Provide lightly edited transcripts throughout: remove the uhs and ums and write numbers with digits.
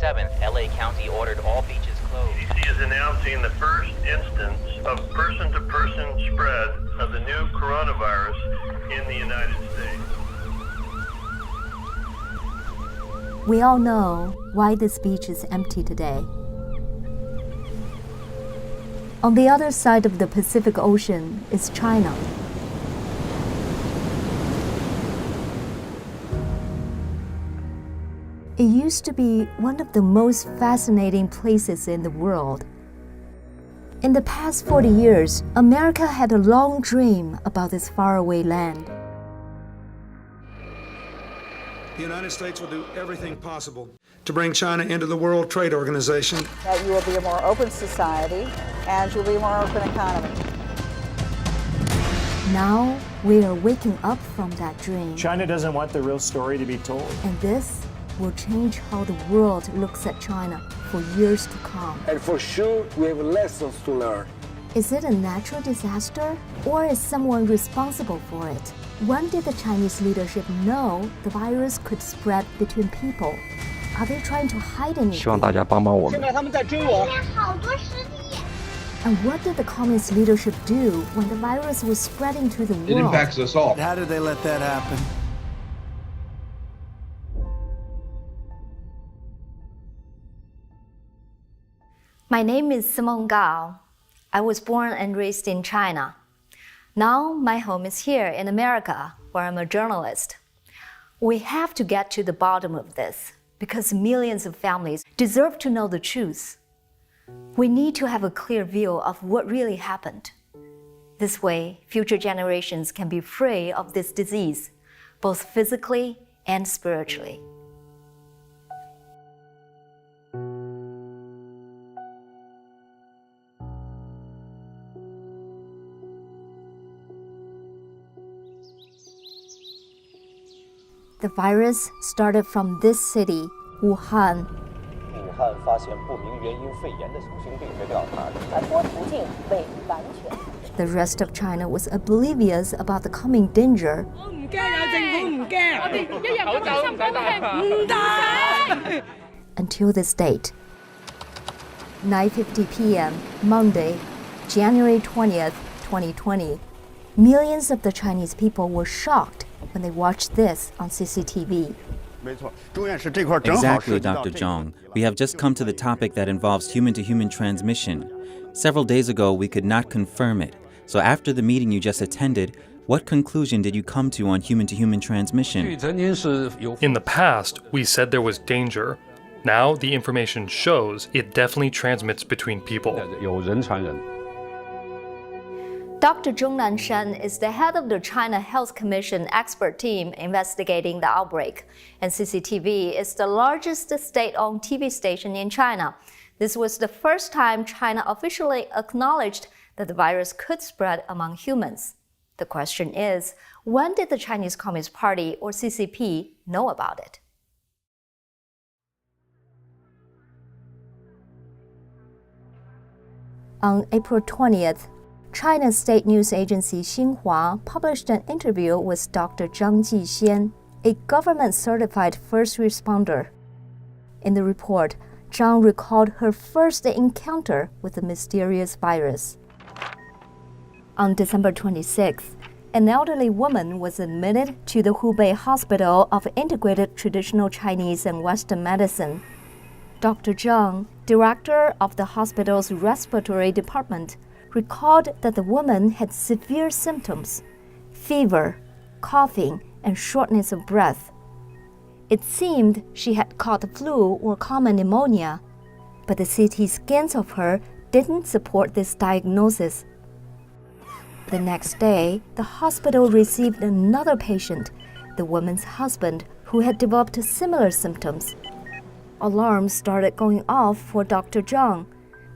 27th, LA County ordered all beaches closed. CDC is announcing the first instance of person-to-person spread of the new coronavirus in the United States. We all know why this beach is empty today. On the other side of the Pacific Ocean is China. It used to be one of the most fascinating places in the world. In the past 40 years, America had a long dream about this faraway land. The United States will do everything possible to bring China into the World Trade Organization. That you will be a more open society and you'll be a more open economy. Now we are waking up from that dream. China doesn't want the real story to be told. And this will change how the world looks at China for years to come. And for sure, we have lessons to learn. Is it a natural disaster, or is someone responsible for it? When did the Chinese leadership know the virus could spread between people? Are they trying to hide anything? 希望大家帮帮我们。And what did the communist leadership do when the virus was spreading to the world? It impacts us all. How did they let that happen? My name is Simone Gao. I was born and raised in China. Now my home is here in America, where I'm a journalist. We have to get to the bottom of this, because millions of families deserve to know the truth. We need to have a clear view of what really happened. This way, future generations can be free of this disease, both physically and spiritually. The virus started from this city, Wuhan. The rest of China was oblivious about the coming danger. Until this date. 9:50 p.m., Monday, January 20th, 2020. Millions of the Chinese people were shocked when they watched this on CCTV. Exactly, Dr. Zhang. We have just come to the topic that involves human-to-human transmission. Several days ago, we could not confirm it. So after the meeting you just attended, what conclusion did you come to on human-to-human transmission? In the past, we said there was danger. Now, the information shows it definitely transmits between people. Dr. Zhong Nanshan is the head of the China Health Commission expert team investigating the outbreak, and CCTV is the largest state-owned TV station in China. This was the first time China officially acknowledged that the virus could spread among humans. The question is, when did the Chinese Communist Party, or CCP, know about it? On April 20th, China's state news agency Xinhua published an interview with Dr. Zhang Jixian, a government-certified first responder. In the report, Zhang recalled her first encounter with the mysterious virus. On December 26th, an elderly woman was admitted to the Hubei Hospital of Integrated Traditional Chinese and Western Medicine. Dr. Zhang, director of the hospital's respiratory department, recalled that the woman had severe symptoms: fever, coughing, and shortness of breath. It seemed she had caught the flu or common pneumonia, but the CT scans of her didn't support this diagnosis. The next day, the hospital received another patient, the woman's husband, who had developed similar symptoms. Alarms started going off for Dr. Zhang.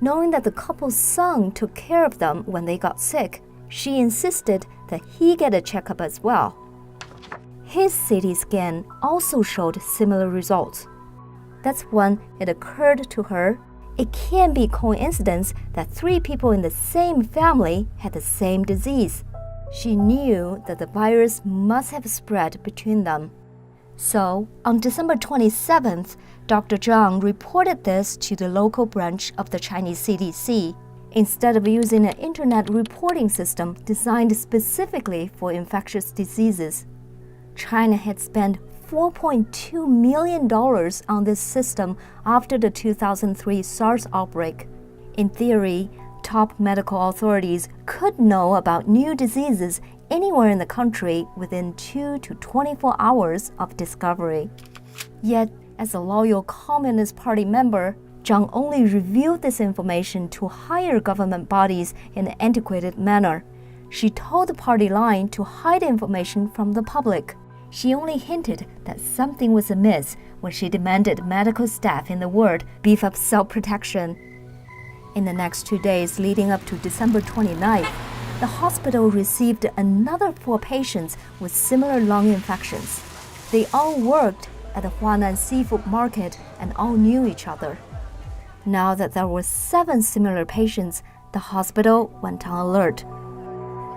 Knowing that the couple's son took care of them when they got sick, she insisted that he get a checkup as well. His CT scan also showed similar results. That's when it occurred to her, it can't be coincidence that 3 people in the same family had the same disease. She knew that the virus must have spread between them. So, on December 27th, Dr. Zhang reported this to the local branch of the Chinese CDC instead of using an internet reporting system designed specifically for infectious diseases. China had spent $4.2 million on this system after the 2003 SARS outbreak. In theory, top medical authorities could know about new diseases anywhere in the country within 2 to 24 hours of discovery. Yet, as a loyal Communist Party member, Zhang only revealed this information to higher government bodies in an antiquated manner. She told the party line to hide information from the public. She only hinted that something was amiss when she demanded medical staff in the world beef up self-protection. In the next 2 days leading up to December 29th, the hospital received another 4 patients with similar lung infections. They all worked at the Huanan seafood market and all knew each other. Now that there were 7 similar patients, the hospital went on alert.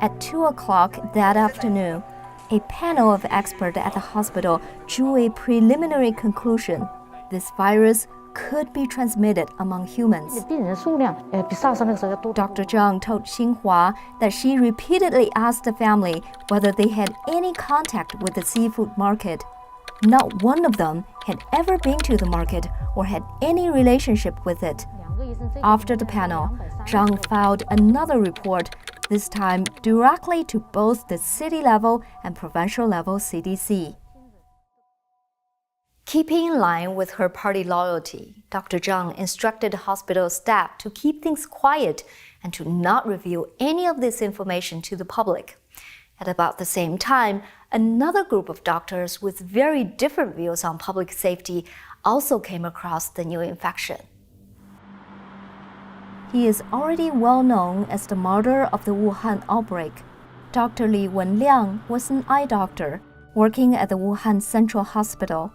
At 2 o'clock that afternoon, a panel of experts at the hospital drew a preliminary conclusion. This virus could be transmitted among humans. Dr. Zhang told Xinhua that she repeatedly asked the family whether they had any contact with the seafood market. Not one of them had ever been to the market or had any relationship with it. After the panel, Zhang filed another report, this time directly to both the city level and provincial level CDC. Keeping in line with her party loyalty, Dr. Zhang instructed hospital staff to keep things quiet and to not reveal any of this information to the public. At about the same time, another group of doctors with very different views on public safety also came across the new infection. He is already well known as the martyr of the Wuhan outbreak. Dr. Li Wenliang was an eye doctor working at the Wuhan Central Hospital.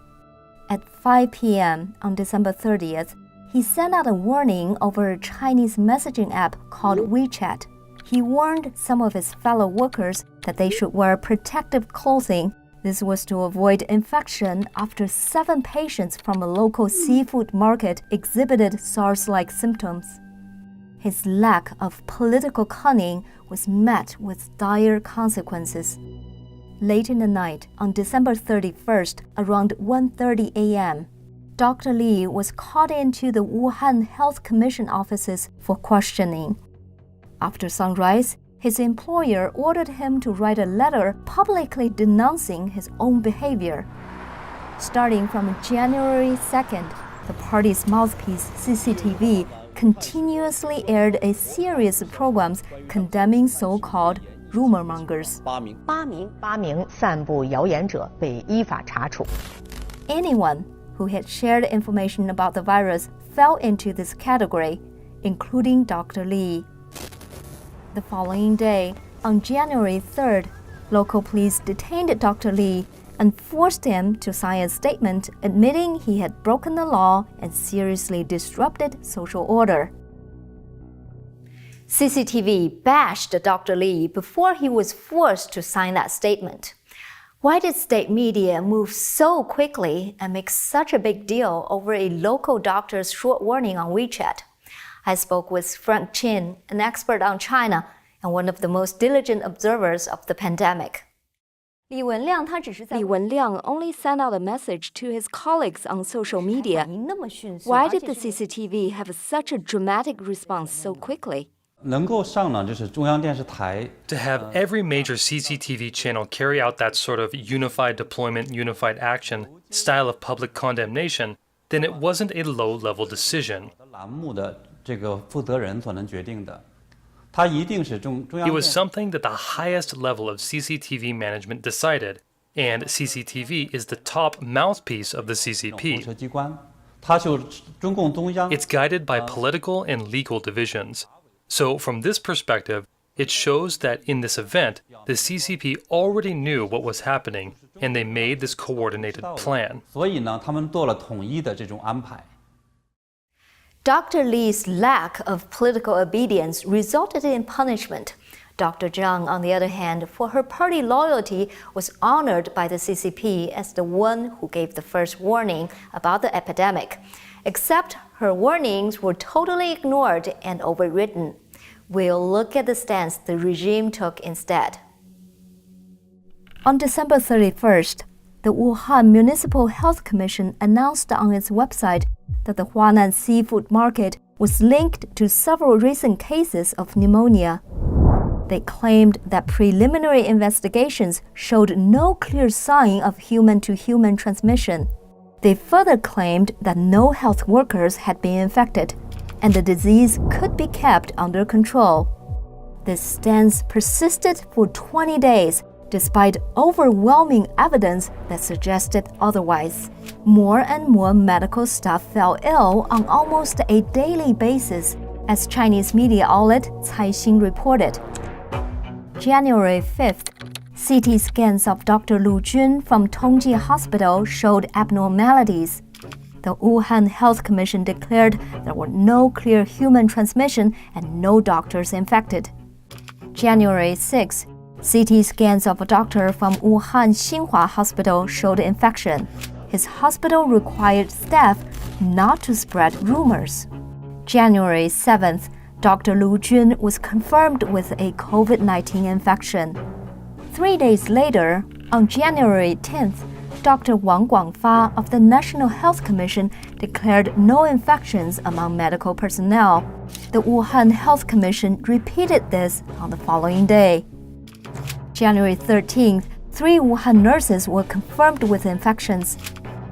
At 5 p.m. on December 30th, he sent out a warning over a Chinese messaging app called WeChat. He warned some of his fellow workers that they should wear protective clothing. This was to avoid infection after 7 patients from a local seafood market exhibited SARS-like symptoms. His lack of political cunning was met with dire consequences. Late in the night, on December 31st, around 1:30 a.m., Dr. Li was called into the Wuhan Health Commission offices for questioning. After sunrise, his employer ordered him to write a letter publicly denouncing his own behavior. Starting from January 2nd, the party's mouthpiece, CCTV, continuously aired a series of programs condemning so-called rumor mongers. Anyone who had shared information about the virus fell into this category, including Dr. Li. The following day, on January 3rd, local police detained Dr. Li and forced him to sign a statement admitting he had broken the law and seriously disrupted social order. CCTV bashed Dr. Li before he was forced to sign that statement. Why did state media move so quickly and make such a big deal over a local doctor's short warning on WeChat? I spoke with Frank Chin, an expert on China and one of the most diligent observers of the pandemic. Li Wenliang only sent out a message to his colleagues on social media. Why did the CCTV have such a dramatic response so quickly? To have every major CCTV channel carry out that sort of unified deployment, unified action style of public condemnation, then it wasn't a low-level decision. It was something that the highest level of CCTV management decided, and CCTV is the top mouthpiece of the CCP. It's guided by political and legal divisions. So from this perspective, it shows that in this event, the CCP already knew what was happening, and they made this coordinated plan. Dr. Li's lack of political obedience resulted in punishment. Dr. Zhang, on the other hand, for her party loyalty, was honored by the CCP as the one who gave the first warning about the epidemic. Except her warnings were totally ignored and overridden. We'll look at the stance the regime took instead. On December 31st, the Wuhan Municipal Health Commission announced on its website that the Huanan seafood market was linked to several recent cases of pneumonia. They claimed that preliminary investigations showed no clear sign of human-to-human transmission. They further claimed that no health workers had been infected, and the disease could be kept under control. This stance persisted for 20 days, despite overwhelming evidence that suggested otherwise. More and more medical staff fell ill on almost a daily basis, as Chinese media outlet Caixin reported. January 5th, CT scans of Dr. Lu Jun from Tongji Hospital showed abnormalities. The Wuhan Health Commission declared there were no clear human transmission and no doctors infected. January 6th, CT scans of a doctor from Wuhan Xinhua Hospital showed infection. His hospital required staff not to spread rumors. January 7th, Dr. Lu Jun was confirmed with a COVID-19 infection. 3 days later, on January 10th, Dr. Wang Guangfa of the National Health Commission declared no infections among medical personnel. The Wuhan Health Commission repeated this on the following day. January 13th, 3 Wuhan nurses were confirmed with infections.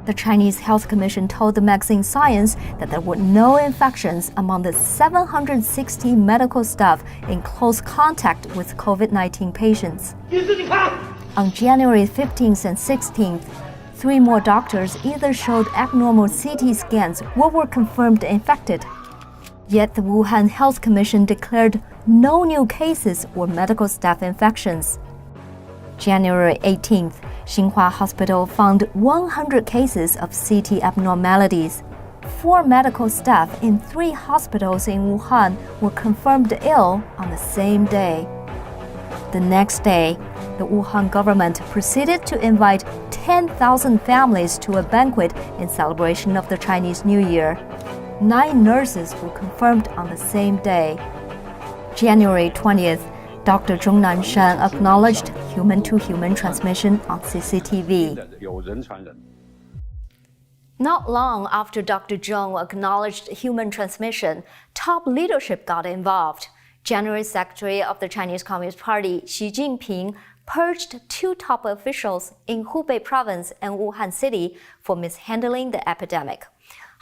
The Chinese Health Commission told the magazine Science that there were no infections among the 760 medical staff in close contact with COVID-19 patients. On January 15th and 16th, 3 more doctors either showed abnormal CT scans or were confirmed infected. Yet the Wuhan Health Commission declared no new cases or medical staff infections. January 18th, Xinhua Hospital found 100 cases of CT abnormalities. 4 medical staff in 3 hospitals in Wuhan were confirmed ill on the same day. The next day, the Wuhan government proceeded to invite 10,000 families to a banquet in celebration of the Chinese New Year. 9 nurses were confirmed on the same day. January 20th, Dr. Zhong Nanshan acknowledged human-to-human transmission on CCTV. Not long after Dr. Zhong acknowledged human transmission, top leadership got involved. General Secretary of the Chinese Communist Party, Xi Jinping, purged 2 top officials in Hubei province and Wuhan city for mishandling the epidemic.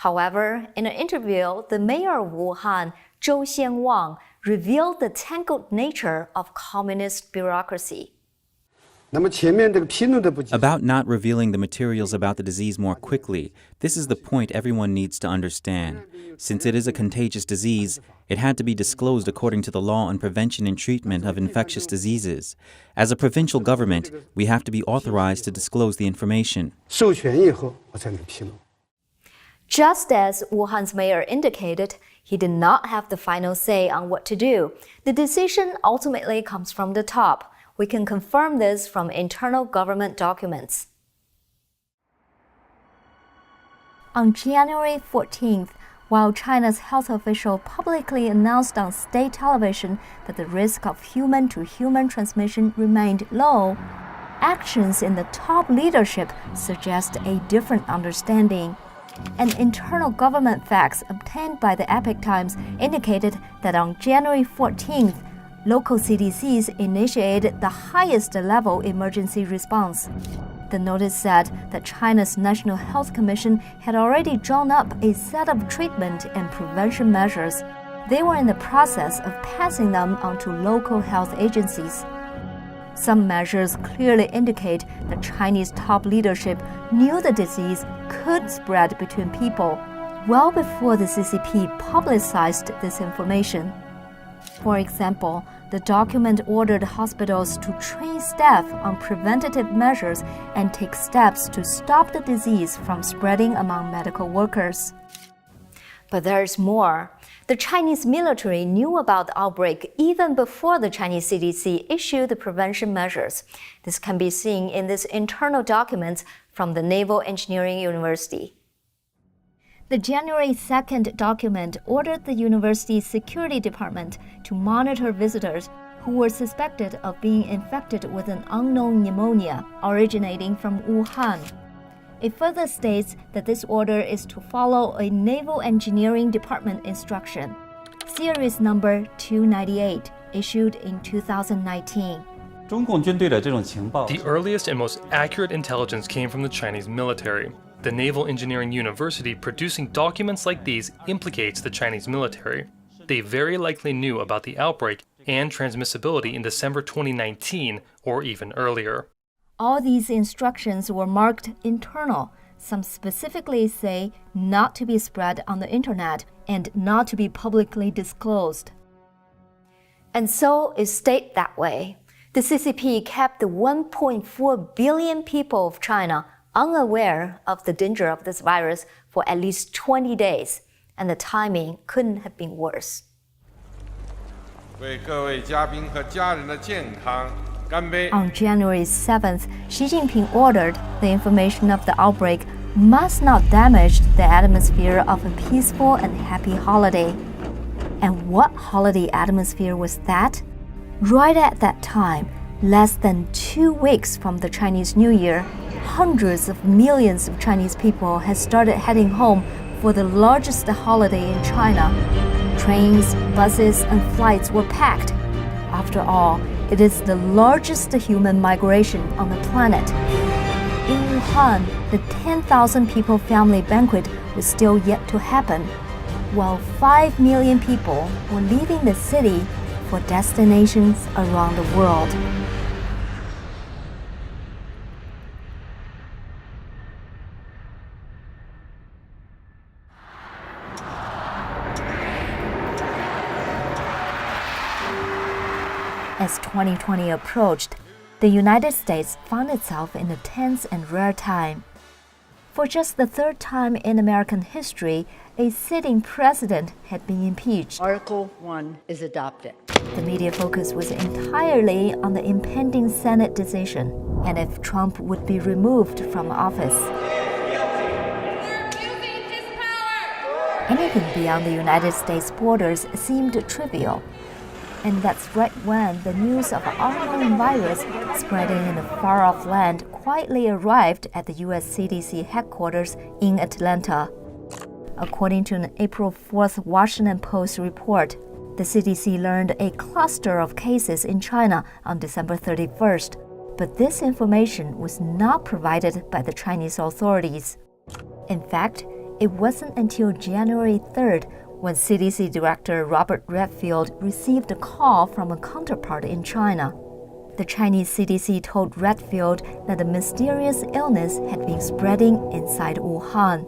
However, in an interview, the mayor of Wuhan, Zhou Xianwang, revealed the tangled nature of communist bureaucracy. About not revealing the materials about the disease more quickly, this is the point everyone needs to understand. Since it is a contagious disease, it had to be disclosed according to the law on prevention and treatment of infectious diseases. As a provincial government, we have to be authorized to disclose the information. Just as Wuhan's mayor indicated, he did not have the final say on what to do. The decision ultimately comes from the top. We can confirm this from internal government documents. On January 14th, while China's health official publicly announced on state television that the risk of human-to-human transmission remained low, actions in the top leadership suggest a different understanding. And internal government facts obtained by the Epoch Times indicated that on January 14th, local CDCs initiated the highest level emergency response. The notice said that China's National Health Commission had already drawn up a set of treatment and prevention measures. They were in the process of passing them on to local health agencies. Some measures clearly indicate that Chinese top leadership knew the disease could spread between people well before the CCP publicized this information. For example, the document ordered hospitals to train staff on preventative measures and take steps to stop the disease from spreading among medical workers. But there's more. The Chinese military knew about the outbreak even before the Chinese CDC issued the prevention measures. This can be seen in this internal document from the Naval Engineering University. The January 2nd document ordered the university's security department to monitor visitors who were suspected of being infected with an unknown pneumonia originating from Wuhan. It further states that this order is to follow a Naval Engineering Department instruction, Series number 298, issued in 2019. The earliest and most accurate intelligence came from the Chinese military. The Naval Engineering University producing documents like these implicates the Chinese military. They very likely knew about the outbreak and transmissibility in December 2019 or even earlier. All these instructions were marked internal. Some specifically say not to be spread on the internet and not to be publicly disclosed. And so it stayed that way. The CCP kept the 1.4 billion people of China unaware of the danger of this virus for at least 20 days, and the timing couldn't have been worse. On January 7th, Xi Jinping ordered the information of the outbreak must not damage the atmosphere of a peaceful and happy holiday. And what holiday atmosphere was that? Right at that time, less than 2 weeks from the Chinese New Year, hundreds of millions of Chinese people had started heading home for the largest holiday in China. Trains, buses, and flights were packed. After all, it is the largest human migration on the planet. In Wuhan, the 10,000 people family banquet was still yet to happen, while 5 million people were leaving the city for destinations around the world. As 2020 approached, the United States found itself in a tense and rare time. For just the third time in American history, a sitting president had been impeached. Article 1 is adopted. The media focus was entirely on the impending Senate decision and if Trump would be removed from office. Anything beyond the United States borders seemed trivial. And that's right when the news of an unknown virus spreading in a far-off land quietly arrived at the U.S. CDC headquarters in Atlanta. According to an April 4th Washington Post report, the CDC learned a cluster of cases in China on December 31st, but this information was not provided by the Chinese authorities. In fact, it wasn't until January 3rd when CDC Director Robert Redfield received a call from a counterpart in China. The Chinese CDC told Redfield that a mysterious illness had been spreading inside Wuhan.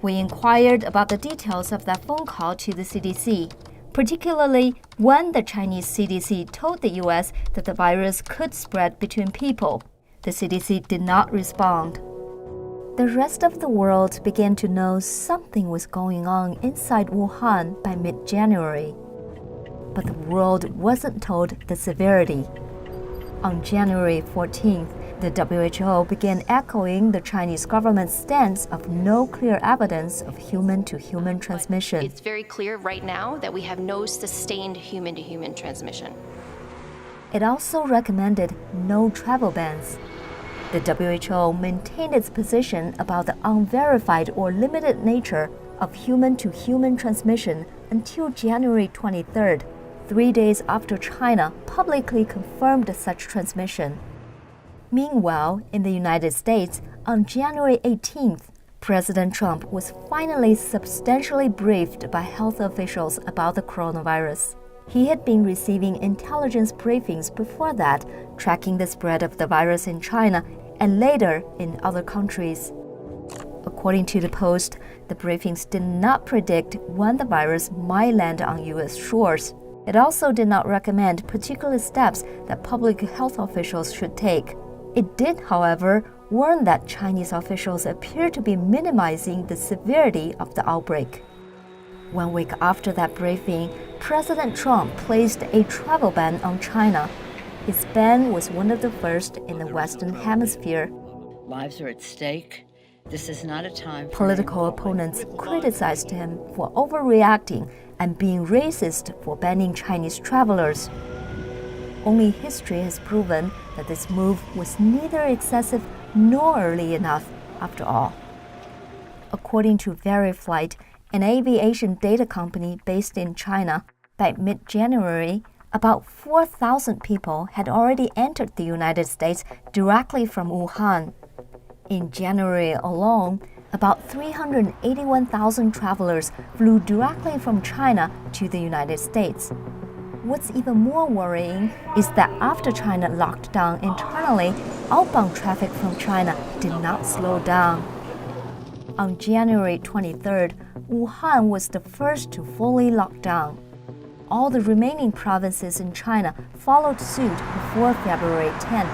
We inquired about the details of that phone call to the CDC, particularly when the Chinese CDC told the U.S. that the virus could spread between people. The CDC did not respond. The rest of the world began to know something was going on inside Wuhan by mid-January. But the world wasn't told the severity. On January 14th, the WHO began echoing the Chinese government's stance of no clear evidence of human-to-human transmission. It's very clear right now that we have no sustained human-to-human transmission. It also recommended no travel bans. The WHO maintained its position about the unverified or limited nature of human-to-human transmission until January 23rd, 3 days after China publicly confirmed such transmission. Meanwhile, in the United States, on January 18th, President Trump was finally substantially briefed by health officials about the coronavirus. He had been receiving intelligence briefings before that, tracking the spread of the virus in China and later in other countries. According to the Post, the briefings did not predict when the virus might land on U.S. shores. It also did not recommend particular steps that public health officials should take. It did, however, warn that Chinese officials appear to be minimizing the severity of the outbreak. 1 week after that briefing, President Trump placed a travel ban on China. His ban was one of the first in the Western Hemisphere. Lives are at stake. This is not a time for Political opponents criticized him for overreacting and being racist for banning Chinese travelers. Only history has proven that this move was neither excessive nor early enough, after all. According to Veriflight, an aviation data company based in China, by mid-January, about 4,000 people had already entered the United States directly from Wuhan. In January alone, about 381,000 travelers flew directly from China to the United States. What's even more worrying is that after China locked down internally, outbound traffic from China did not slow down. On January 23rd, Wuhan was the first to fully lock down. All the remaining provinces in China followed suit before February 10th.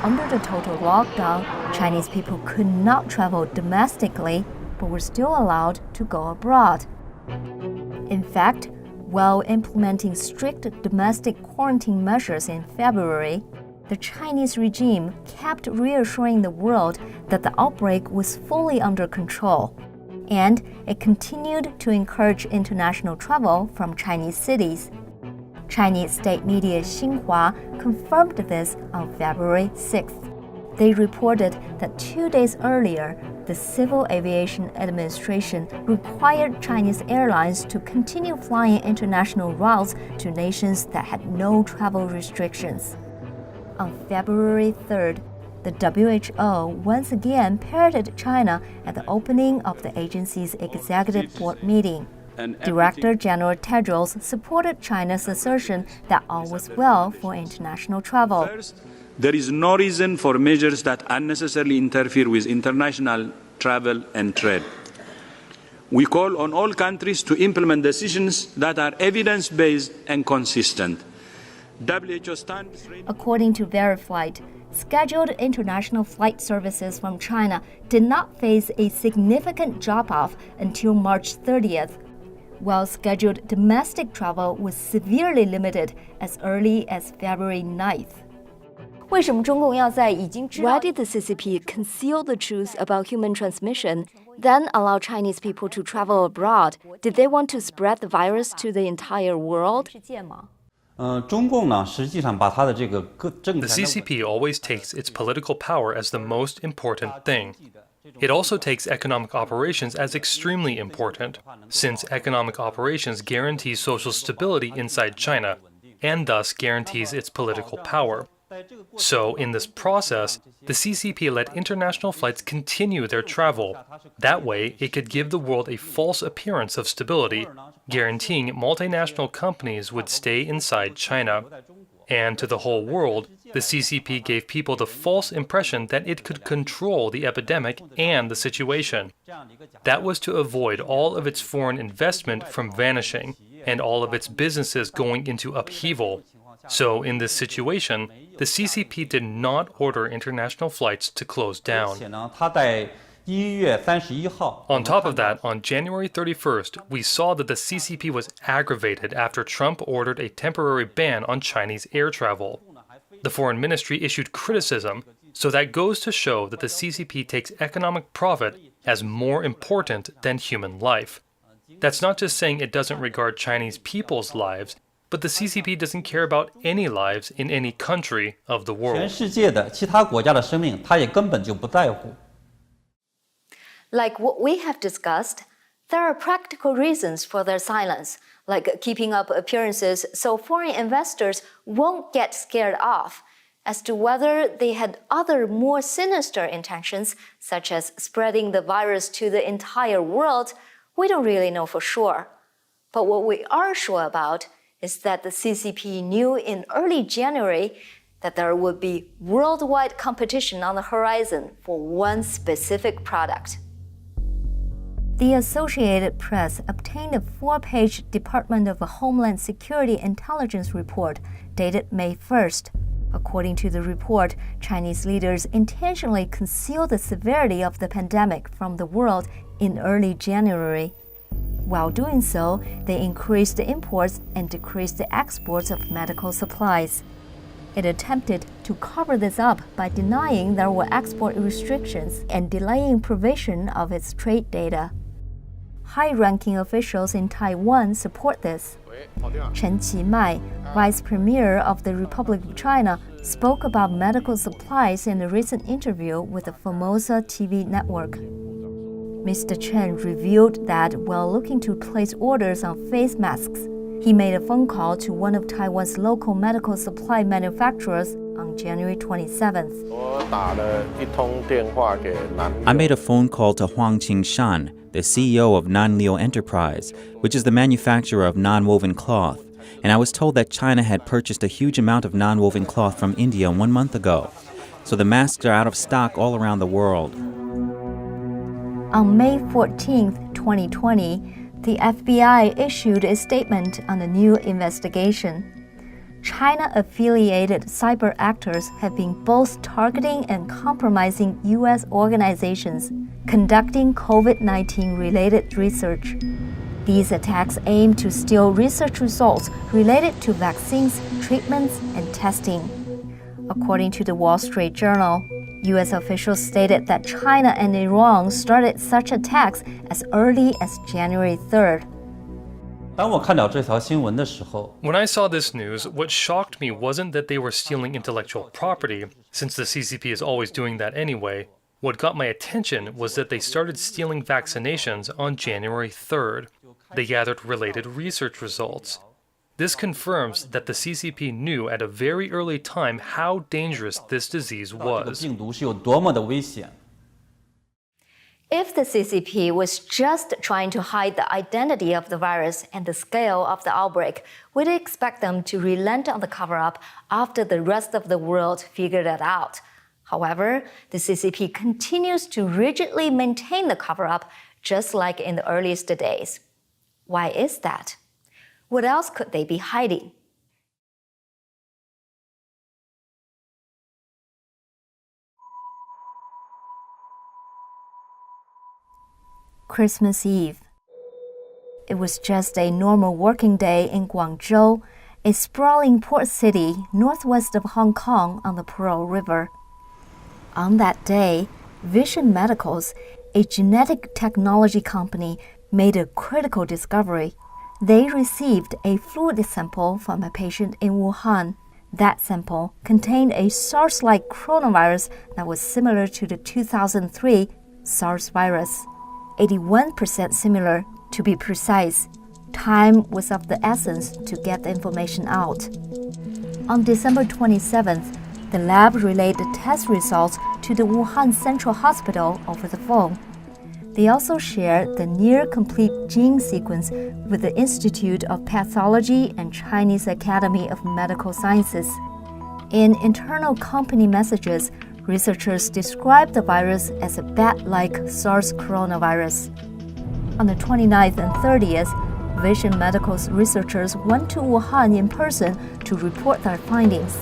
Under the total lockdown, Chinese people could not travel domestically, but were still allowed to go abroad. In fact, while implementing strict domestic quarantine measures in February, the Chinese regime kept reassuring the world that the outbreak was fully under control, and it continued to encourage international travel from Chinese cities. Chinese state media Xinhua confirmed this on February 6th. They reported that 2 days earlier, the Civil Aviation Administration required Chinese airlines to continue flying international routes to nations that had no travel restrictions. On February 3rd, the WHO once again parroted China at the opening of the agency's executive board meeting. Director General Tedros supported China's assertion that all was well for international travel. There is no reason for measures that unnecessarily interfere with international travel and trade. We call on all countries to implement decisions that are evidence-based and consistent. WHO stands ready. According to Veriflight, scheduled international flight services from China did not face a significant drop-off until March 30th, while scheduled domestic travel was severely limited as early as February 9th. Why did the CCP conceal the truth about human transmission, then allow Chinese people to travel abroad? Did they want to spread the virus to the entire world? The CCP always takes its political power as the most important thing. It also takes economic operations as extremely important, since economic operations guarantee social stability inside China, and thus guarantees its political power. So, in this process, the CCP let international flights continue their travel. That way, it could give the world a false appearance of stability, guaranteeing multinational companies would stay inside China. And to the whole world, the CCP gave people the false impression that it could control the epidemic and the situation. That was to avoid all of its foreign investment from vanishing, and all of its businesses going into upheaval. So, in this situation, the CCP did not order international flights to close down. On top of that, on January 31st, we saw that the CCP was aggravated after Trump ordered a temporary ban on Chinese air travel. The Foreign Ministry issued criticism, so that goes to show that the CCP takes economic profit as more important than human life. That's not just saying it doesn't regard Chinese people's lives, but the CCP doesn't care about any lives in any country of the world. Like what we have discussed, there are practical reasons for their silence, like keeping up appearances so foreign investors won't get scared off. As to whether they had other more sinister intentions, such as spreading the virus to the entire world, we don't really know for sure. But what we are sure about is that the CCP knew in early January that there would be worldwide competition on the horizon for one specific product. The Associated Press obtained a 4-page Department of Homeland Security intelligence report dated May 1st. According to the report, Chinese leaders intentionally concealed the severity of the pandemic from the world in early January. While doing so, they increased the imports and decreased the exports of medical supplies. It attempted to cover this up by denying there were export restrictions and delaying provision of its trade data. High-ranking officials in Taiwan support this. Chen Qimai, Vice Premier of the Republic of China, spoke about medical supplies in a recent interview with the Formosa TV network. Mr. Chen revealed that while looking to place orders on face masks, he made a phone call to one of Taiwan's local medical supply manufacturers on January 27th. I made a phone call to Huang Qingshan, the CEO of Nanliu Enterprise, which is the manufacturer of non-woven cloth, and I was told that China had purchased a huge amount of non-woven cloth from India 1 month ago. So the masks are out of stock all around the world. On May 14, 2020, the FBI issued a statement on a new investigation. China-affiliated cyber actors have been both targeting and compromising U.S. organizations conducting COVID-19 related research. These attacks aim to steal research results related to vaccines, treatments, and testing. According to the Wall Street Journal, U.S. officials stated that China and Iran started such attacks as early as January 3rd. When I saw this news, what shocked me wasn't that they were stealing intellectual property, since the CCP is always doing that anyway. What got my attention was that they started stealing vaccinations on January 3rd. They gathered related research results. This confirms that the CCP knew at a very early time how dangerous this disease was. If the CCP was just trying to hide the identity of the virus and the scale of the outbreak, we'd expect them to relent on the cover-up after the rest of the world figured it out. However, the CCP continues to rigidly maintain the cover-up, just like in the earliest days. Why is that? What else could they be hiding? Christmas Eve. It was just a normal working day in Guangzhou, a sprawling port city northwest of Hong Kong on the Pearl River. On that day, Vision Medicals, a genetic technology company, made a critical discovery. They received a fluid sample from a patient in Wuhan. That sample contained a SARS-like coronavirus that was similar to the 2003 SARS virus. 81% similar, to be precise. Time was of the essence to get the information out. On December 27th, the lab relayed the test results to the Wuhan Central Hospital over the phone. They also shared the near-complete gene sequence with the Institute of Pathology and Chinese Academy of Medical Sciences. In internal company messages, researchers described the virus as a bat-like SARS coronavirus. On the 29th and 30th, Vision Medical's researchers went to Wuhan in person to report their findings.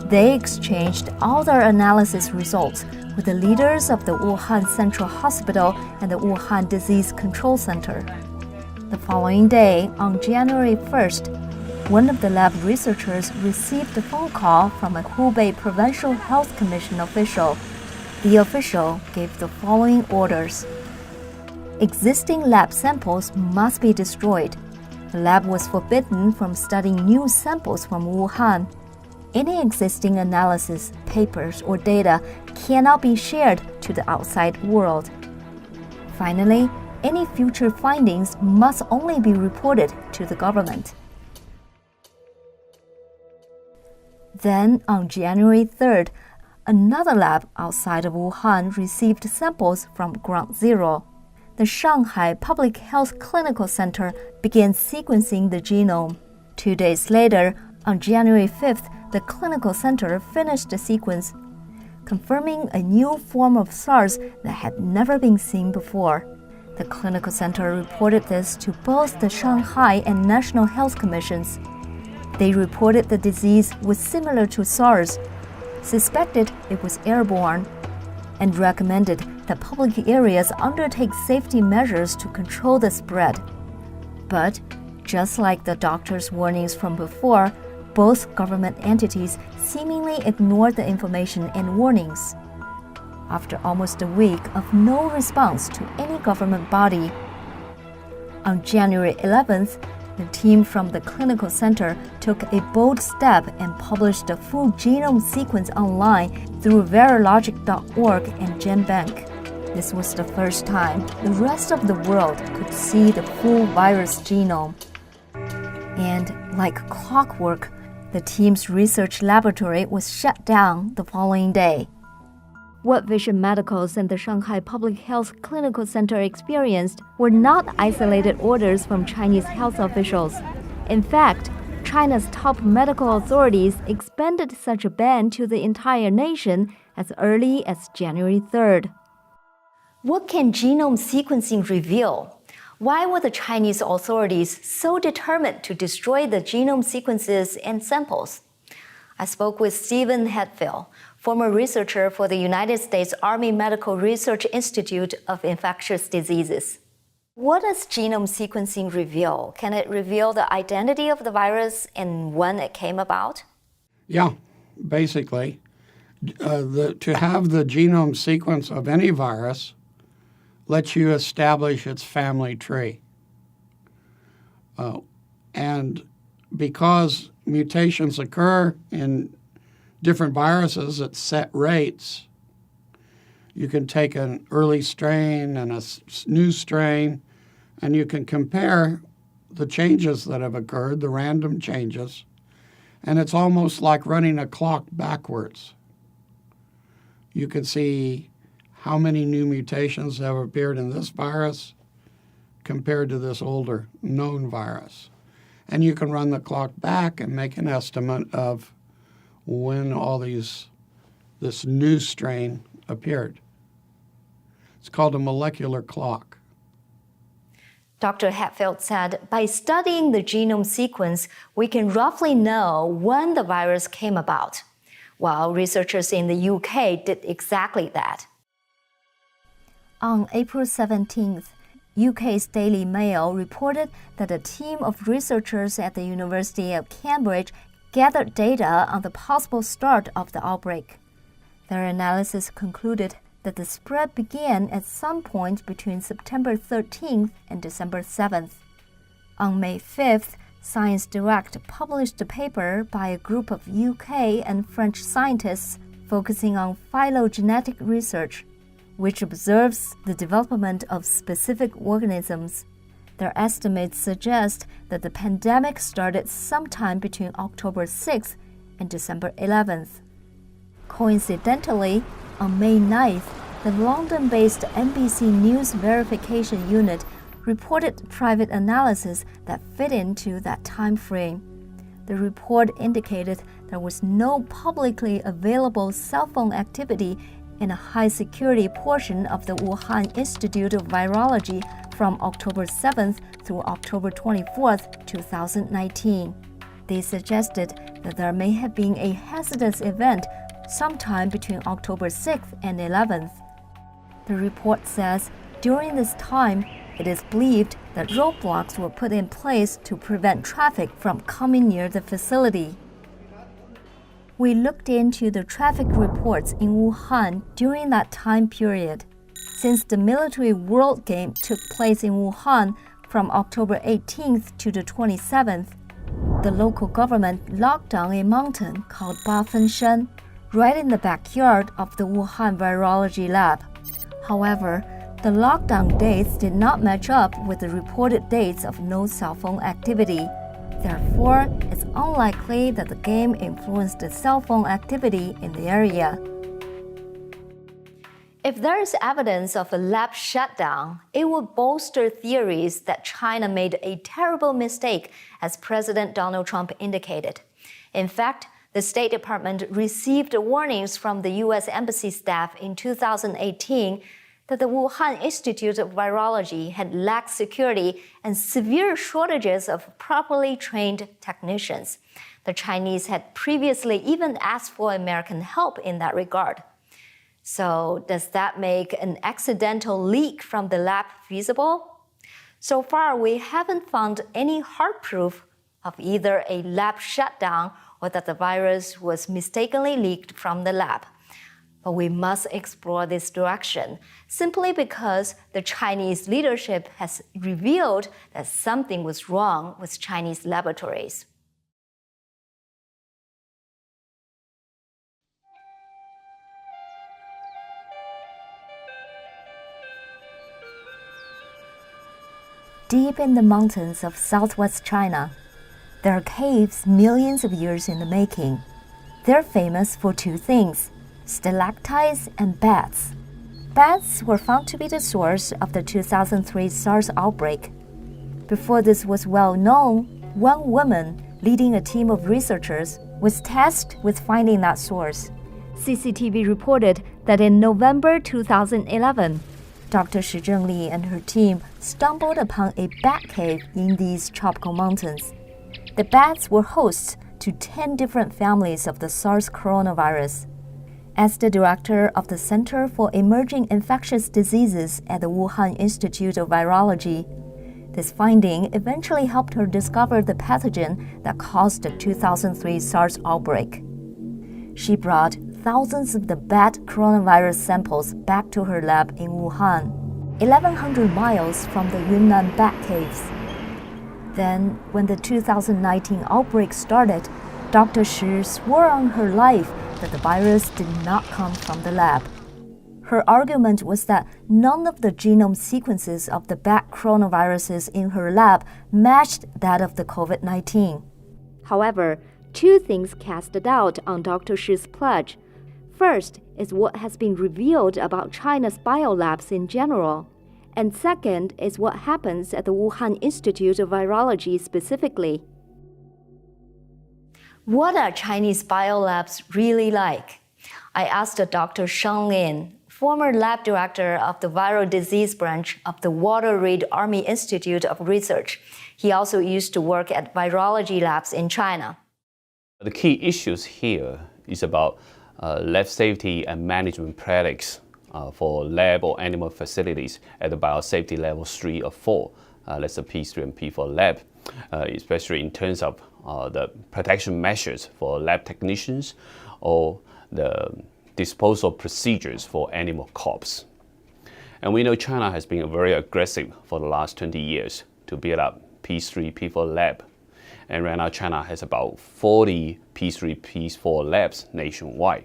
They exchanged all their analysis results with the leaders of the Wuhan Central Hospital and the Wuhan Disease Control Center. The following day, on January 1st, one of the lab researchers received a phone call from a Hubei Provincial Health Commission official. The official gave the following orders. Existing lab samples must be destroyed. The lab was forbidden from studying new samples from Wuhan. Any existing analysis, papers, or data cannot be shared to the outside world. Finally, any future findings must only be reported to the government. Then, on January 3rd, another lab outside of Wuhan received samples from Ground Zero. The Shanghai Public Health Clinical Center began sequencing the genome. 2 days later, on January 5th, the clinical center finished the sequence, confirming a new form of SARS that had never been seen before. The clinical center reported this to both the Shanghai and National Health Commissions. They reported the disease was similar to SARS, suspected it was airborne, and recommended that public areas undertake safety measures to control the spread. But, just like the doctor's warnings from before, both government entities seemingly ignored the information and warnings. After almost a week of no response to any government body, on January 11th, the team from the clinical center took a bold step and published the full genome sequence online through Verilogic.org and GenBank. This was the first time the rest of the world could see the full virus genome. And like clockwork, the team's research laboratory was shut down the following day. What Vision Medicals and the Shanghai Public Health Clinical Center experienced were not isolated orders from Chinese health officials. In fact, China's top medical authorities expanded such a ban to the entire nation as early as January 3rd. What can genome sequencing reveal? Why were the Chinese authorities so determined to destroy the genome sequences and samples? I spoke with Stephen Hatfield, former researcher for the United States Army Medical Research Institute of Infectious Diseases. What does genome sequencing reveal? Can it reveal the identity of the virus and when it came about? Yeah, basically. To have the genome sequence of any virus lets you establish its family tree. And because mutations occur in different viruses at set rates, you can take an early strain and a new strain, and you can compare the changes that have occurred, the random changes, and it's almost like running a clock backwards. You can see how many new mutations have appeared in this virus compared to this older known virus. And you can run the clock back and make an estimate of when all this new strain appeared. It's called a molecular clock. Dr. Hatfield said, by studying the genome sequence, we can roughly know when the virus came about, while researchers in the UK did exactly that. On April 17th, UK's Daily Mail reported that a team of researchers at the University of Cambridge gathered data on the possible start of the outbreak. Their analysis concluded that the spread began at some point between September 13th and December 7th. On May 5th, Science Direct published a paper by a group of UK and French scientists focusing on phylogenetic research, which observes the development of specific organisms. Their estimates suggest that the pandemic started sometime between October 6th and December 11th. Coincidentally, on May 9th, the London-based NBC News verification unit reported private analysis that fit into that time frame. The report indicated there was no publicly available cell phone activity in a high-security portion of the Wuhan Institute of Virology from October 7th through October 24th, 2019. They suggested that there may have been a hesitance event sometime between October 6th and 11th. The report says during this time, it is believed that roadblocks were put in place to prevent traffic from coming near the facility. We looked into the traffic reports in Wuhan during that time period. Since the Military World Game took place in Wuhan from October 18th to the 27th, the local government locked down a mountain called Bafenshan, right in the backyard of the Wuhan Virology Lab. However, the lockdown dates did not match up with the reported dates of no cell phone activity. Therefore, it's unlikely that the game influenced the cell phone activity in the area. If there is evidence of a lab shutdown, it would bolster theories that China made a terrible mistake, as President Donald Trump indicated. In fact, the State Department received warnings from the U.S. Embassy staff in 2018 that the Wuhan Institute of Virology had lacked security and severe shortages of properly trained technicians. The Chinese had previously even asked for American help in that regard. So, does that make an accidental leak from the lab feasible? So far, we haven't found any hard proof of either a lab shutdown or that the virus was mistakenly leaked from the lab. But we must explore this direction, simply because the Chinese leadership has revealed that something was wrong with Chinese laboratories. Deep in the mountains of southwest China, there are caves millions of years in the making. They're famous for two things: stalactites and bats. Bats were found to be the source of the 2003 SARS outbreak. Before this was well known, one woman leading a team of researchers was tasked with finding that source. CCTV reported that in November 2011, Dr. Shi Zhengli and her team stumbled upon a bat cave in these tropical mountains. The bats were hosts to 10 different families of the SARS coronavirus. As the director of the Center for Emerging Infectious Diseases at the Wuhan Institute of Virology, this finding eventually helped her discover the pathogen that caused the 2003 SARS outbreak. She brought thousands of the bat coronavirus samples back to her lab in Wuhan, 1,100 miles from the Yunnan bat caves. Then, when the 2019 outbreak started, Dr. Shi swore on her life that the virus did not come from the lab. Her argument was that none of the genome sequences of the bat coronaviruses in her lab matched that of the COVID-19. However, two things cast a doubt on Dr. Shi's pledge. First is what has been revealed about China's biolabs in general. And second is what happens at the Wuhan Institute of Virology specifically. What are Chinese biolabs really like? I asked Dr. Shang Lin, former lab director of the viral disease branch of the Walter Reed Army Institute of Research. He also used to work at virology labs in China. The key issues here is about lab safety and management practice for lab or animal facilities at the biosafety level 3 or 4. That's the P3 and P4 lab, especially in terms of the protection measures for lab technicians or the disposal procedures for animal corpse. And we know China has been very aggressive for the last 20 years to build up P3, P4 lab. And right now China has about 40 P3, P4 labs nationwide.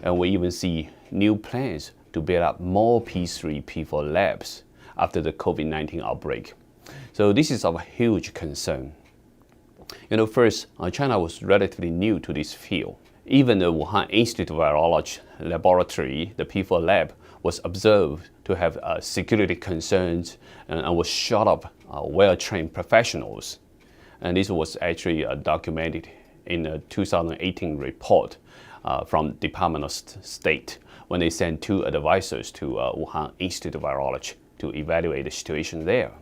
And we even see new plans to build up more P3, P4 labs after the COVID-19 outbreak. So this is of a huge concern. First, China was relatively new to this field. Even the Wuhan Institute of Virology laboratory, the P4 lab, was observed to have security concerns and was short of well-trained professionals. And this was actually documented in a 2018 report from Department of State when they sent 2 advisors to Wuhan Institute of Virology to evaluate the situation there.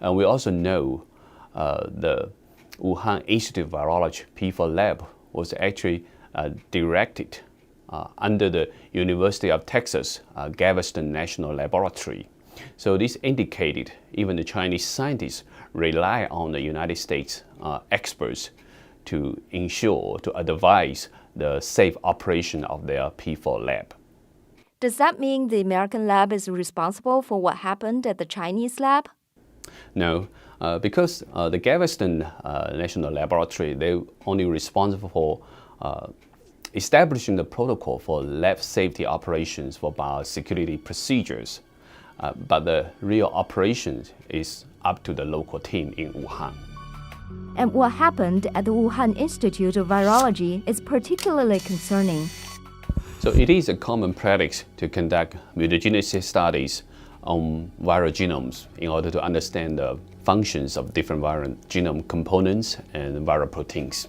And we also know the Wuhan Institute of Virology P4 lab was actually directed under the University of Texas Galveston National Laboratory. So this indicated even the Chinese scientists rely on the United States experts to ensure, to advise the safe operation of their P4 lab. Does that mean the American lab is responsible for what happened at the Chinese lab? No, because the Galveston National Laboratory, they're only responsible for establishing the protocol for lab safety operations for biosecurity procedures. But the real operations is up to the local team in Wuhan. And what happened at the Wuhan Institute of Virology is particularly concerning. So it is a common practice to conduct mutagenicity studies on viral genomes in order to understand the functions of different viral genome components and viral proteins.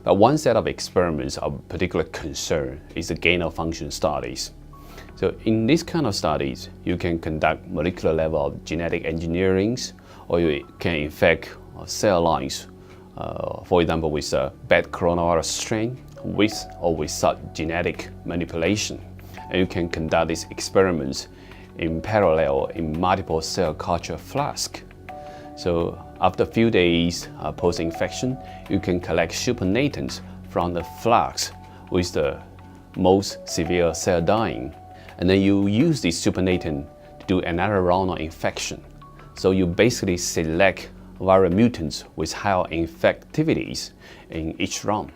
But one set of experiments of particular concern is the gain-of-function studies. So in this kind of studies, you can conduct molecular level of genetic engineering, or you can infect cell lines, for example, with a bad coronavirus strain, with or without genetic manipulation. and you can conduct these experiments in parallel in multiple cell culture flask. So after a few days post-infection, you can collect supernatants from the flask with the most severe cell dying. And then you use this supernatant to do another round of infection. So you basically select viral mutants with higher infectivities in each round.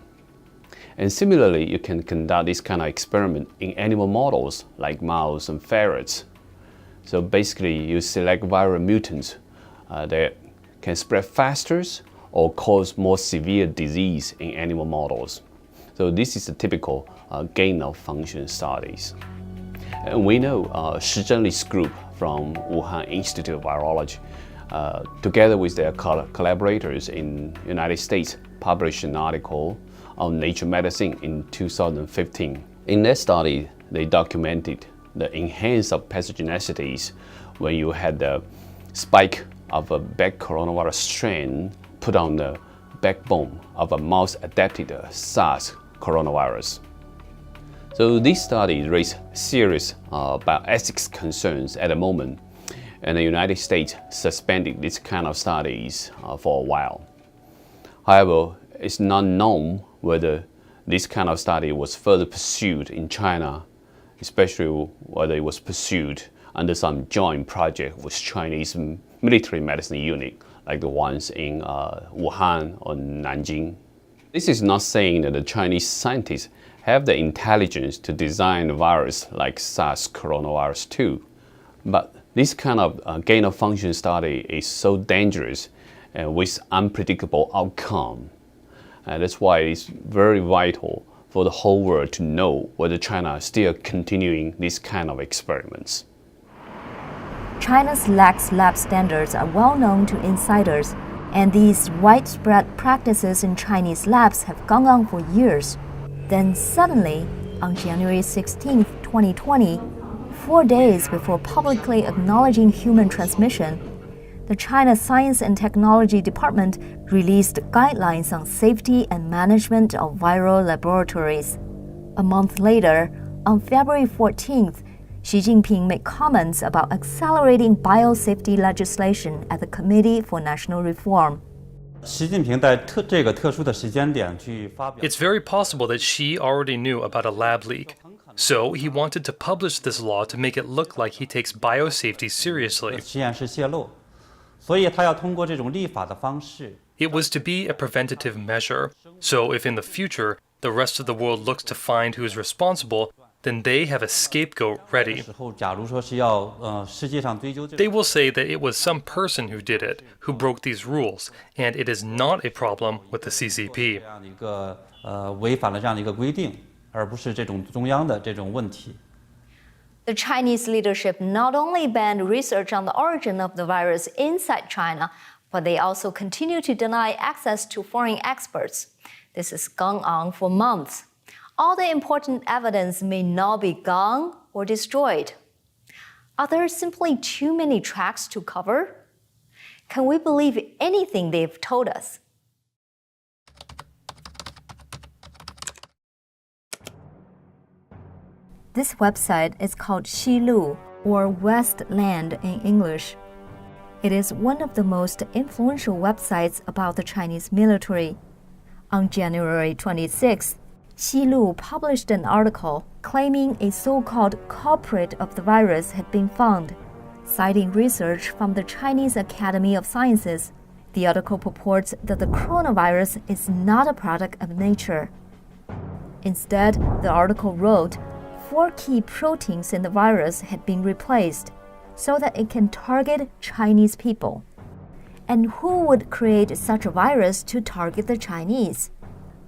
And similarly, you can conduct this kind of experiment in animal models like mouse and ferrets. So basically, you select viral mutants that can spread faster or cause more severe disease in animal models. So this is a typical gain-of-function studies. And we know Shi Zhenli's group from Wuhan Institute of Virology, together with their collaborators in the United States, published an article on Nature Medicine in 2015. In that study, they documented the enhanced of pathogenicities when you had the spike of a bat coronavirus strain put on the backbone of a mouse-adapted SARS coronavirus. So these studies raise serious bioethics concerns at the moment, and the United States suspended this kind of studies for a while. However, it's not known whether this kind of study was further pursued in China, especially whether it was pursued under some joint project with Chinese military medicine unit, like the ones in Wuhan or Nanjing. This is not saying that the Chinese scientists have the intelligence to design a virus like SARS coronavirus 2, but this kind of gain-of-function study is so dangerous and with unpredictable outcome. That's why it's very vital for the whole world to know whether China is still continuing these kind of experiments. China's lax lab standards are well known to insiders, and these widespread practices in Chinese labs have gone on for years. Then suddenly, on January 16, 2020, 4 days before publicly acknowledging human transmission, the China Science and Technology Department released guidelines on safety and management of viral laboratories. A month later, on February 14th, Xi Jinping made comments about accelerating biosafety legislation at the Committee for National Reform. It's very possible that Xi already knew about a lab leak. So he wanted to publish this law to make it look like he takes biosafety seriously. It was to be a preventative measure. So if in the future the rest of the world looks to find who is responsible, then they have a scapegoat ready. They will say that it was some person who did it, who broke these rules, and it is not a problem with the CCP. The Chinese leadership not only banned research on the origin of the virus inside China, but they also continue to deny access to foreign experts. This has gone on for months. All the important evidence may now be gone or destroyed. Are there simply too many tracks to cover? Can we believe anything they've told us? This website is called Xilu, or Westland in English. It is one of the most influential websites about the Chinese military. On January 26th, Xilu published an article claiming a so-called culprit of the virus had been found. Citing research from the Chinese Academy of Sciences, the article purports that the coronavirus is not a product of nature. Instead, the article wrote 4 key proteins in the virus had been replaced so that it can target Chinese people. And who would create such a virus to target the Chinese?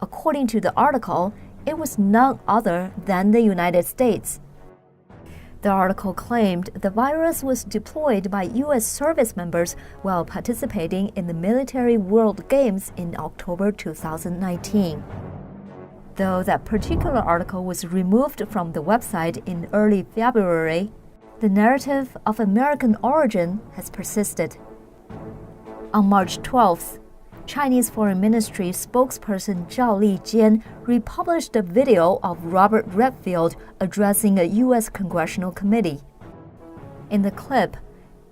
According to the article, it was none other than the United States. The article claimed the virus was deployed by U.S. service members while participating in the Military World Games in October 2019. Though that particular article was removed from the website in early February, the narrative of American origin has persisted. On March 12th, Chinese Foreign Ministry spokesperson Zhao Lijian republished a video of Robert Redfield addressing a U.S. congressional committee. In the clip,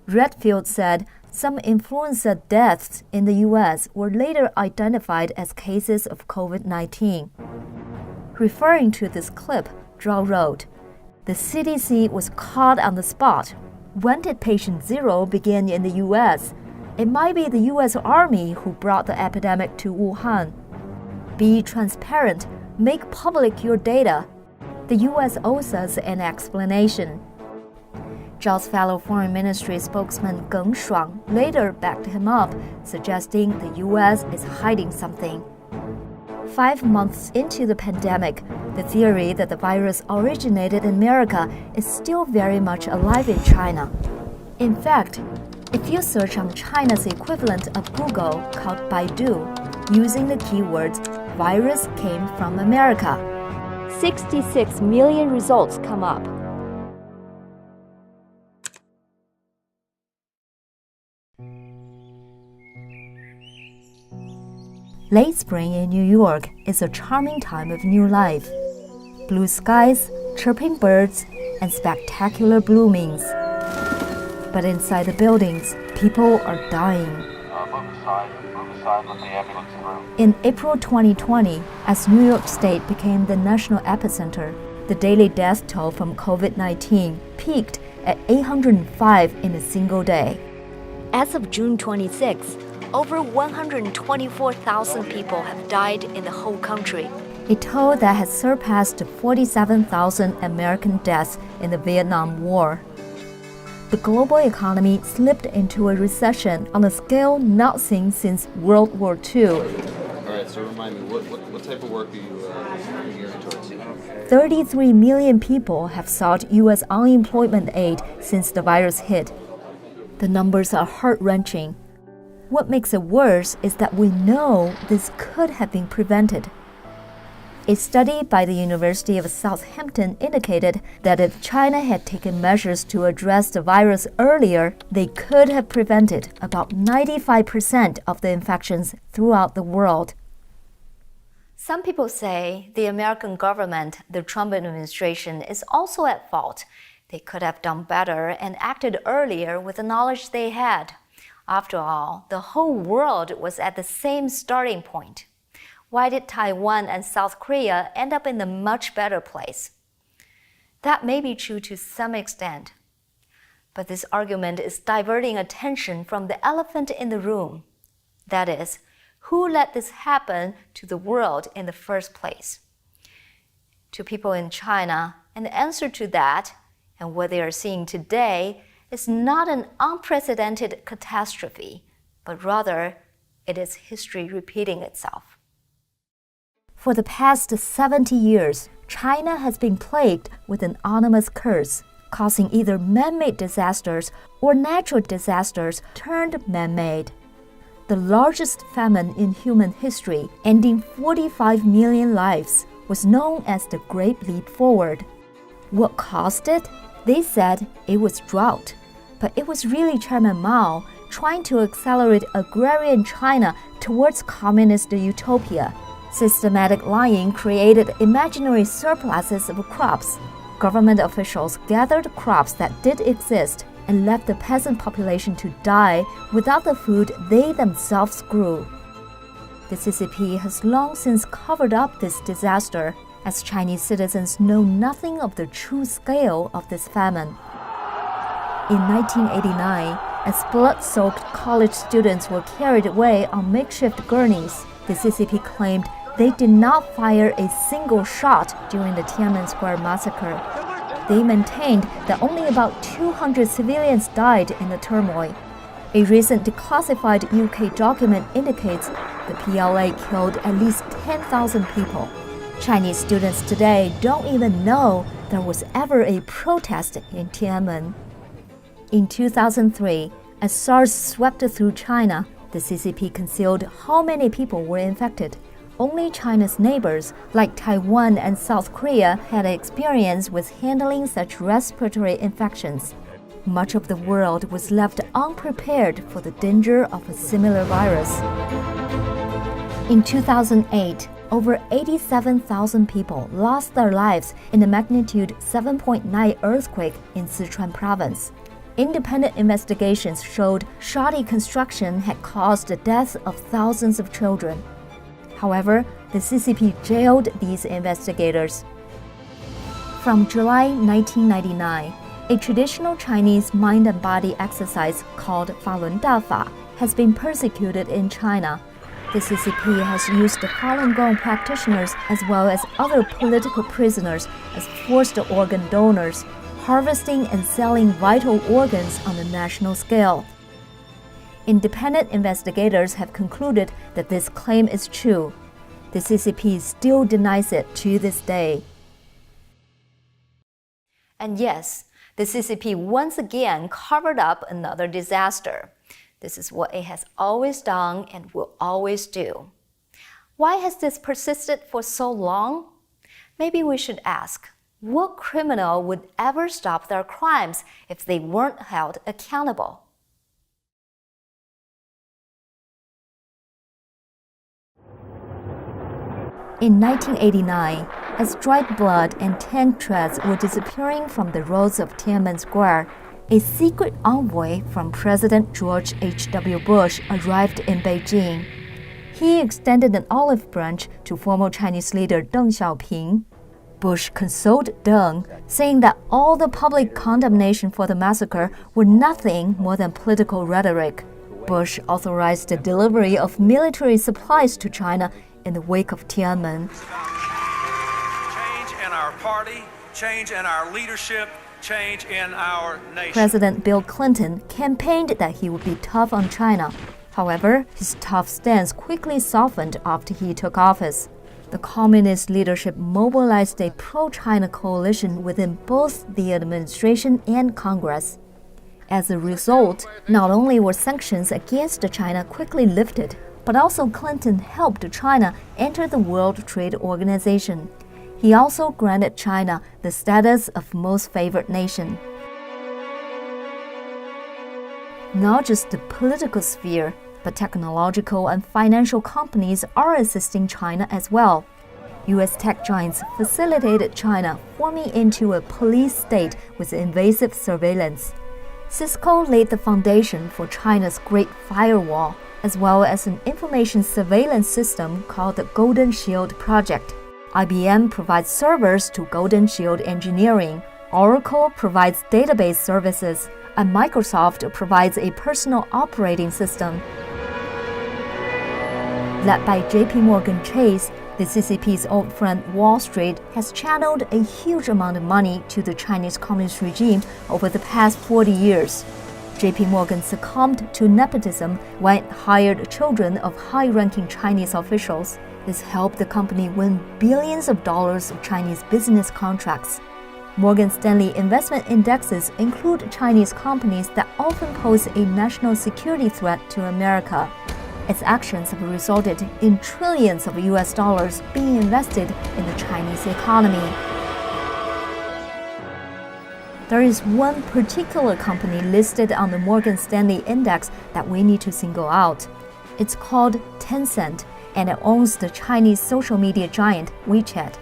Redfield said some influenza deaths in the U.S. were later identified as cases of COVID-19. Referring to this clip, Zhao wrote, "The CDC was caught on the spot. When did patient zero begin in the U.S.? It might be the U.S. Army who brought the epidemic to Wuhan. Be transparent. Make public your data. The U.S. owes us an explanation." Zhao's fellow Foreign Ministry spokesman Geng Shuang later backed him up, suggesting the U.S. is hiding something. 5 months into the pandemic, the theory that the virus originated in America is still very much alive in China. In fact, if you search on China's equivalent of Google called Baidu, using the keywords "virus came from America," 66 million results come up. Late spring in New York is a charming time of new life. Blue skies, chirping birds, and spectacular bloomings. But inside the buildings, people are dying. In April 2020, as New York State became the national epicenter, the daily death toll from COVID-19 peaked at 805 in a single day. As of June 26, over 124,000 people have died in the whole country, a toll that has surpassed 47,000 American deaths in the Vietnam War. The global economy slipped into a recession on a scale not seen since World War II. All right, so remind me, what type of work are you gearing towards? 33 million people have sought U.S. unemployment aid since the virus hit. The numbers are heart-wrenching. What makes it worse is that we know this could have been prevented. A study by the University of Southampton indicated that if China had taken measures to address the virus earlier, they could have prevented about 95% of the infections throughout the world. Some people say the American government, the Trump administration, is also at fault. They could have done better and acted earlier with the knowledge they had. After all, the whole world was at the same starting point. Why did Taiwan and South Korea end up in a much better place? That may be true to some extent, but this argument is diverting attention from the elephant in the room. That is, who let this happen to the world in the first place? To people in China, and the answer to that, and what they are seeing today, is not an unprecedented catastrophe, but rather it is history repeating itself. For the past 70 years, China has been plagued with an ominous curse, causing either man-made disasters or natural disasters turned man-made. The largest famine in human history, ending 45 million lives, was known as the Great Leap Forward. What caused it? They said it was drought. But it was really Chairman Mao trying to accelerate agrarian China towards communist utopia. Systematic lying created imaginary surpluses of crops. Government officials gathered crops that did exist and left the peasant population to die without the food they themselves grew. The CCP has long since covered up this disaster, as Chinese citizens know nothing of the true scale of this famine. In 1989, as blood-soaked college students were carried away on makeshift gurneys, the CCP claimed they did not fire a single shot during the Tiananmen Square massacre. They maintained that only about 200 civilians died in the turmoil. A recent declassified UK document indicates the PLA killed at least 10,000 people. Chinese students today don't even know there was ever a protest in Tiananmen. In 2003, as SARS swept through China, the CCP concealed how many people were infected. Only China's neighbors, like Taiwan and South Korea, had experience with handling such respiratory infections. Much of the world was left unprepared for the danger of a similar virus. In 2008, over 87,000 people lost their lives in a magnitude 7.9 earthquake in Sichuan province. Independent investigations showed shoddy construction had caused the deaths of thousands of children. However, the CCP jailed these investigators. From July 1999, a traditional Chinese mind and body exercise called Falun Dafa has been persecuted in China. The CCP has used the Falun Gong practitioners as well as other political prisoners as forced organ donors, harvesting and selling vital organs on a national scale. Independent investigators have concluded that this claim is true. The CCP still denies it to this day. And yes, the CCP once again covered up another disaster. This is what it has always done and will always do. Why has this persisted for so long? Maybe we should ask, what criminal would ever stop their crimes if they weren't held accountable? In 1989, as dried blood and tank treads were disappearing from the roads of Tiananmen Square, a secret envoy from President George H.W. Bush arrived in Beijing. He extended an olive branch to former Chinese leader Deng Xiaoping. Bush consoled Deng, saying that all the public condemnation for the massacre were nothing more than political rhetoric. Bush authorized the delivery of military supplies to China in the wake of Tiananmen. Change in our party, change in our leadership, change in our nation. President Bill Clinton campaigned that he would be tough on China. However, his tough stance quickly softened after he took office. The communist leadership mobilized a pro-China coalition within both the administration and Congress. As a result, not only were sanctions against China quickly lifted, but also Clinton helped China enter the World Trade Organization. He also granted China the status of most favored nation. Not just the political sphere, but technological and financial companies are assisting China as well. U.S. tech giants facilitated China forming into a police state with invasive surveillance. Cisco laid the foundation for China's Great Firewall, as well as an information surveillance system called the Golden Shield Project. IBM provides servers to Golden Shield Engineering. Oracle provides database services, and Microsoft provides a personal operating system. Led by JP Morgan Chase, the CCP's old friend Wall Street has channeled a huge amount of money to the Chinese Communist regime over the past 40 years. JP Morgan succumbed to nepotism when it hired children of high-ranking Chinese officials. This helped the company win billions of dollars of Chinese business contracts. Morgan Stanley investment indexes include Chinese companies that often pose a national security threat to America. Its actions have resulted in trillions of US dollars being invested in the Chinese economy. There is one particular company listed on the Morgan Stanley index that we need to single out. It's called Tencent, and it owns the Chinese social media giant WeChat.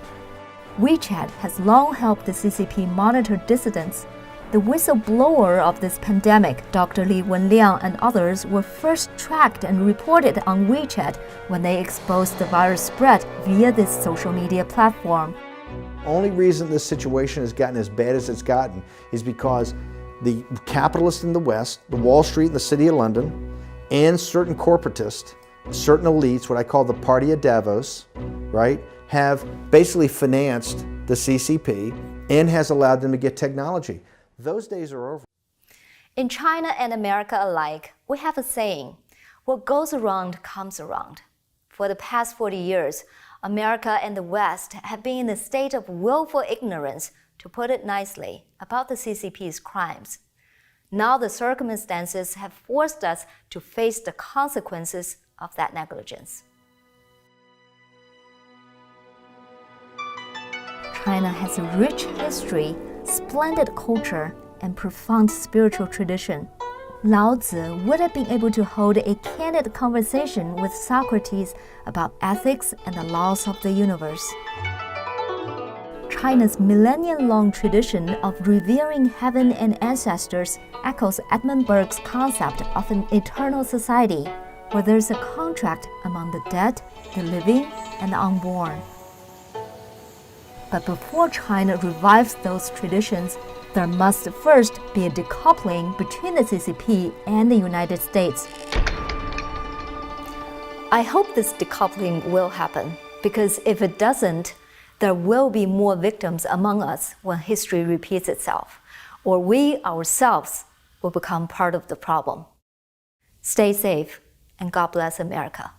WeChat has long helped the CCP monitor dissidents. The whistleblower of this pandemic, Dr. Li Wenliang and others, were first tracked and reported on WeChat when they exposed the virus spread via this social media platform. Only reason this situation has gotten as bad as it's gotten is because the capitalists in the West, the Wall Street and the City of London, and certain corporatists, certain elites, what I call the Party of Davos, right, have basically financed the CCP and has allowed them to get technology. Those days are over. In China and America alike, we have a saying, what goes around comes around. For the past 40 years, America and the West have been in a state of willful ignorance, to put it nicely, about the CCP's crimes. Now the circumstances have forced us to face the consequences of that negligence. China has a rich history, splendid culture, and profound spiritual tradition. Lao Tzu would have been able to hold a candid conversation with Socrates about ethics and the laws of the universe. China's millennium-long tradition of revering heaven and ancestors echoes Edmund Burke's concept of an eternal society where there's a contract among the dead, the living, and the unborn. But before China revives those traditions, there must first be a decoupling between the CCP and the United States. I hope this decoupling will happen, because if it doesn't, there will be more victims among us when history repeats itself, or we ourselves will become part of the problem. Stay safe, and God bless America.